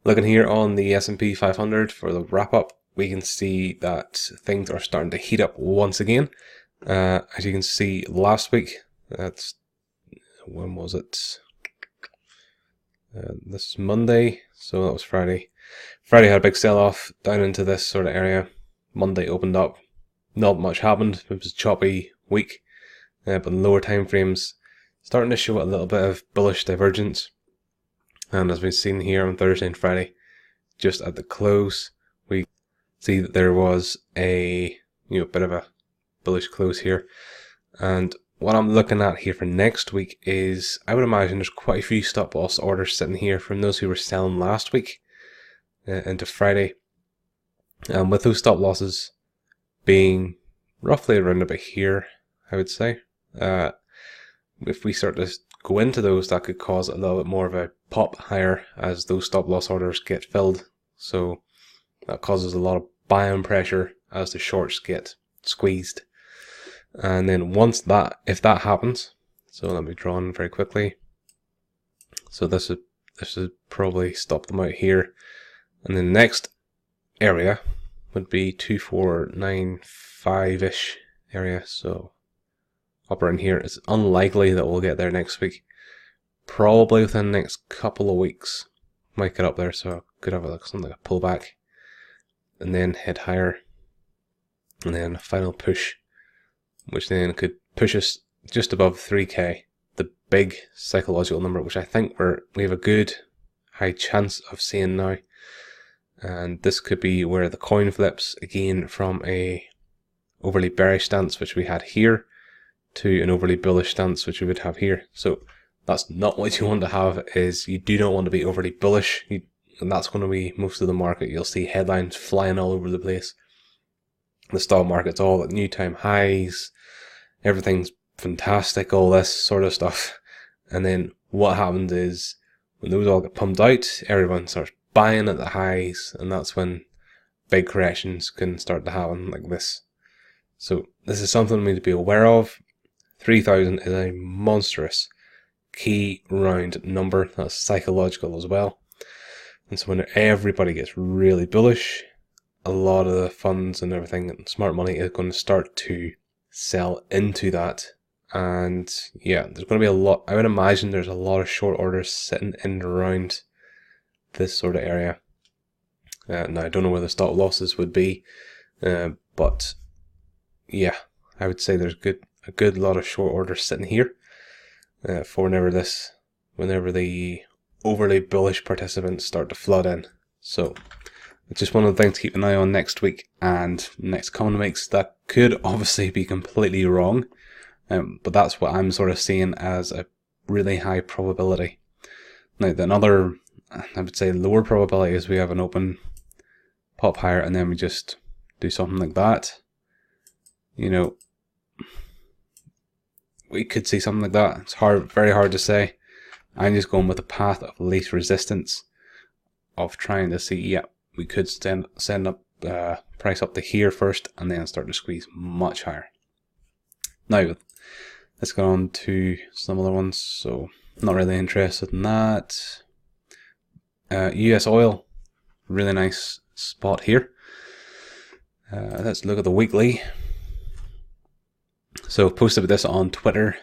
Looking here on the S&P 500 for the wrap up, we can see that things are starting to heat up once again. As you can see, last week, when was it? This is Monday, so that was Friday. Friday had a big sell-off down into this sort of area. Monday opened up, not much happened. It was a choppy week, but in lower time frames, starting to show a little bit of bullish divergence. And as we've seen here on Thursday and Friday, just at the close, we see that there was a bit of a bullish close here. And what I'm looking at here for next week is, I would imagine there's quite a few stop loss orders sitting here from those who were selling last week into Friday. And with those stop losses being roughly around about here, I would say, if we start to go into those, that could cause a little bit more of a pop higher as those stop loss orders get filled. So that causes a lot of buying pressure as the shorts get squeezed. And then if that happens, so let me draw in very quickly. So this would probably stop them out here. And then the next area would be 2495-ish area. So up around here, it's unlikely that we'll get there next week. Probably within the next couple of weeks, might get up there. So I could have something like a pullback, and then head higher, and then a final push, which then could push us just above 3K, the big psychological number, which I think we have a good high chance of seeing now. And this could be where the coin flips again from a overly bearish stance, which we had here, to an overly bullish stance, which we would have here. So that's not what you want to have. Is you do not want to be overly bullish, and that's going to be most of the market. You'll see headlines flying all over the place. The stock market's all at new time highs, everything's fantastic, all this sort of stuff. And then what happens is, when those all get pumped out, everyone starts buying at the highs, and that's when big corrections can start to happen like this. So this is something we need to be aware of. 3,000 is a monstrous key round number. That's psychological as well. And so when everybody gets really bullish, a lot of the funds and everything and smart money is going to start to sell into that. And yeah, there's going to be a lot. I would imagine there's a lot of short orders sitting in and around this sort of area. Now I don't know where the stop losses would be, but yeah, I would say there's a good lot of short orders sitting here for whenever the overly bullish participants start to flood in. So it's just one of the things to keep an eye on next week and next coming weeks. That could obviously be completely wrong, but that's what I'm sort of seeing as a really high probability. Now, another, I would say, lower probability is we have an open pop higher and then we just do something like that. We could see something like that. It's very hard to say. I'm just going with the path of least resistance of trying to see, yeah, we could send up price up to here first and then start to squeeze much higher. Now, let's go on to some other ones. So, not really interested in that. US oil, really nice spot here. Let's look at the weekly. So, posted this on Twitter,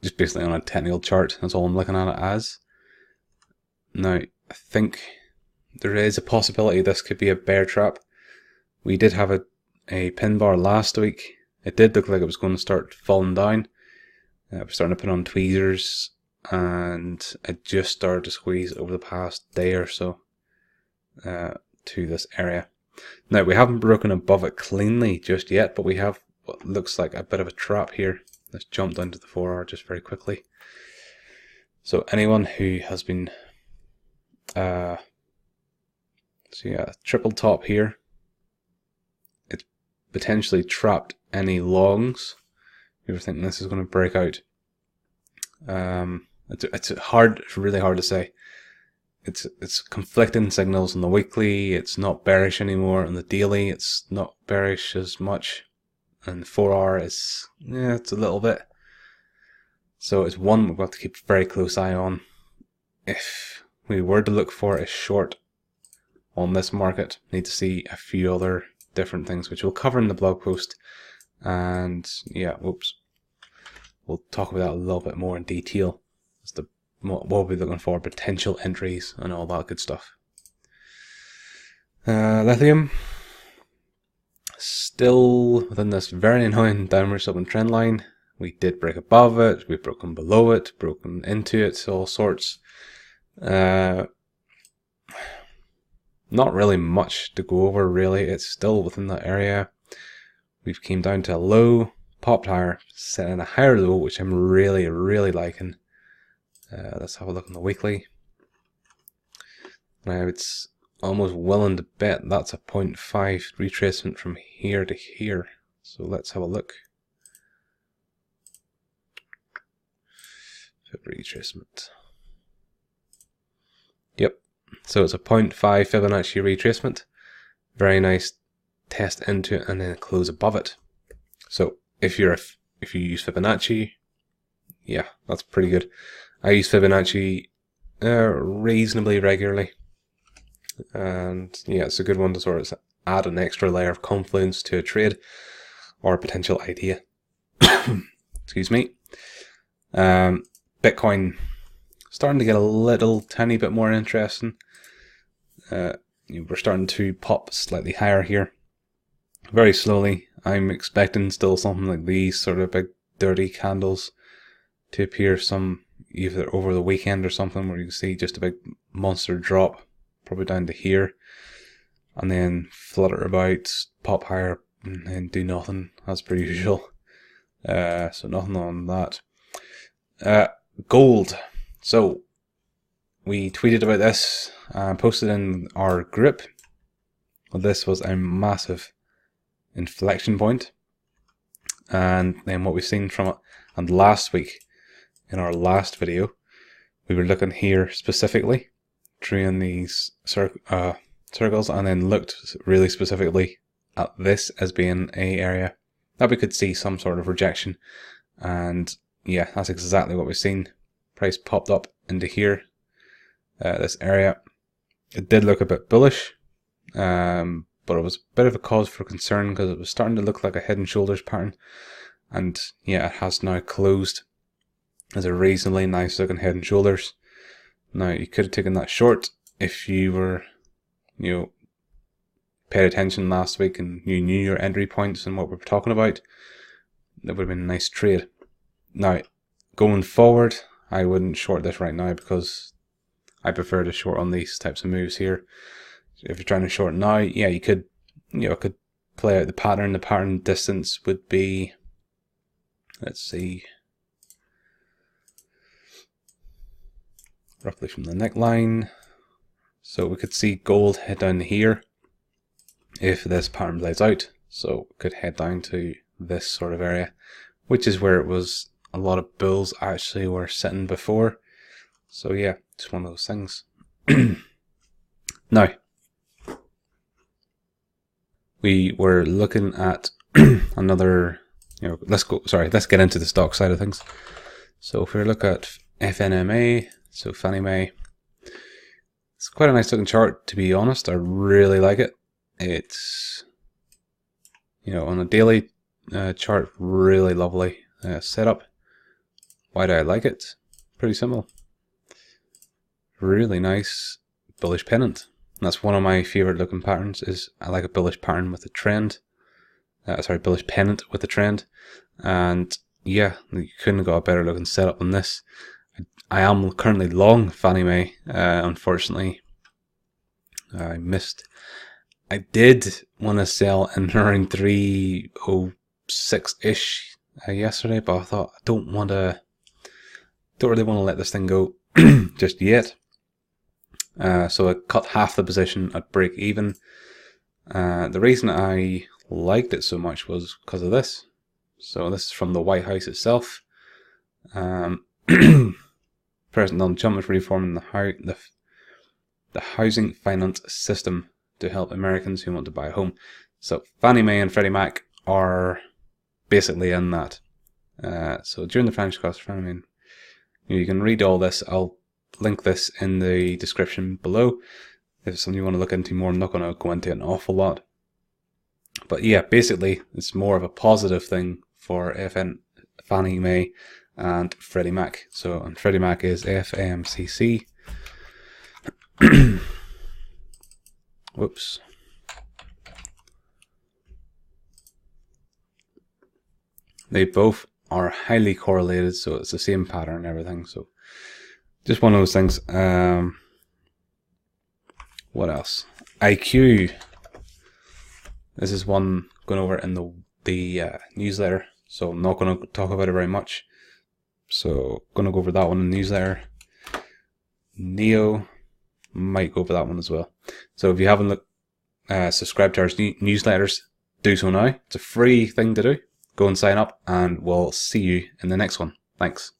just basically on a technical chart. That's all I'm looking at it as. Now, I think there is a possibility this could be a bear trap. We did have a pin bar last week. It did look like it was going to start falling down. We're starting to put on tweezers, and it just started to squeeze over the past day or so to this area. Now, we haven't broken above it cleanly just yet, but we have what looks like a bit of a trap here. Let's jump down to the 4-hour just very quickly. So anyone who has been triple top here, it's potentially trapped any longs. You're thinking this is going to break out. It's really hard to say. It's conflicting signals on the weekly. It's not bearish anymore. On the daily, it's not bearish as much. And the 4-hour is, it's a little bit. So it's one we've got to keep a very close eye on. If we were to look for a short on this market, need to see a few other different things, which we'll cover in the blog post. And yeah, whoops, we'll talk about that a little bit more in detail as to what we'll be looking for, potential entries and all that good stuff. Lithium, still within this very annoying downward sloping trend line. We did break above it, we've broken below it, broken into it, all sorts. Not really much to go over really, it's still within that area. We've came down to a low, popped higher, set in a higher low, which I'm really liking. Let's have a look on the weekly. Now it's almost willing to bet that's a 0.5 retracement from here to here. So let's have a look. Retracement. Yep. So it's a 0.5 Fibonacci retracement. Very nice test into it and then close above it. So if you use Fibonacci, yeah, that's pretty good. I use Fibonacci reasonably regularly, and yeah, it's a good one to sort of add an extra layer of confluence to a trade or a potential idea. Excuse me. Bitcoin starting to get a little tiny bit more interesting. We're starting to pop slightly higher here, very slowly. I'm expecting still something like these sort of big dirty candles to appear either over the weekend or something, where you can see just a big monster drop, probably down to here, and then flutter about, pop higher, and then do nothing as per usual. So nothing on that. Gold. So we tweeted about this, posted in our group. Well, this was a massive inflection point, and then what we've seen from it. And last week, in our last video, we were looking here specifically, drawing these circles, and then looked really specifically at this as being a area that we could see some sort of rejection. And yeah, that's exactly what we've seen. Price popped up into here, this area. It did look a bit bullish, but it was a bit of a cause for concern because it was starting to look like a head and shoulders pattern. And yeah, it has now closed as a reasonably nice looking head and shoulders. Now, you could have taken that short if you were, paid attention last week and you knew your entry points and what we were talking about. That would have been a nice trade. Now, going forward, I wouldn't short this right now because I prefer to short on these types of moves here. If you're trying to short now, yeah, you could, could play out the pattern. The pattern distance would be, let's see, roughly from the neckline. So we could see gold head down here if this pattern plays out. So we could head down to this sort of area, which is where it was a lot of bulls actually were sitting before. So yeah, it's one of those things. Now, we were looking at another, let's get into the stock side of things. So if we look at FNMA, so Fannie Mae, it's quite a nice looking chart, to be honest. I really like it. It's, on a daily chart, really lovely setup. Why do I like it? Pretty simple. Really nice bullish pennant. That's one of my favorite looking patterns. Is I like a bullish pattern with a trend. Bullish pennant with a trend. And yeah, you couldn't have got a better looking setup than this. I am currently long Fannie Mae. Unfortunately, I missed. I did want to sell in around 306-ish yesterday, but I thought I don't really want to let this thing go just yet. So I cut half the position at break even. The reason I liked it so much was because of this. So this is from the White House itself. President Donald Trump is reforming the housing finance system to help Americans who want to buy a home. So Fannie Mae and Freddie Mac are basically in that. So during the financial crisis, Fannie Mae, you can read all this. I'll link this in the description below if it's something you want to look into more. I'm not going to go into it an awful lot. But yeah, basically, it's more of a positive thing for Fannie Mae and Freddie Mac. So, and Freddie Mac is FMCC. Whoops. They both are highly correlated, so it's the same pattern and everything. So, just one of those things. What else? IQ. This is one going over in the newsletter, so I'm not going to talk about it very much. So, going to go over that one in the newsletter. Neo, might go over that one as well. So, if you haven't subscribed to our newsletters, do so now. It's a free thing to do. Go and sign up, and we'll see you in the next one. Thanks.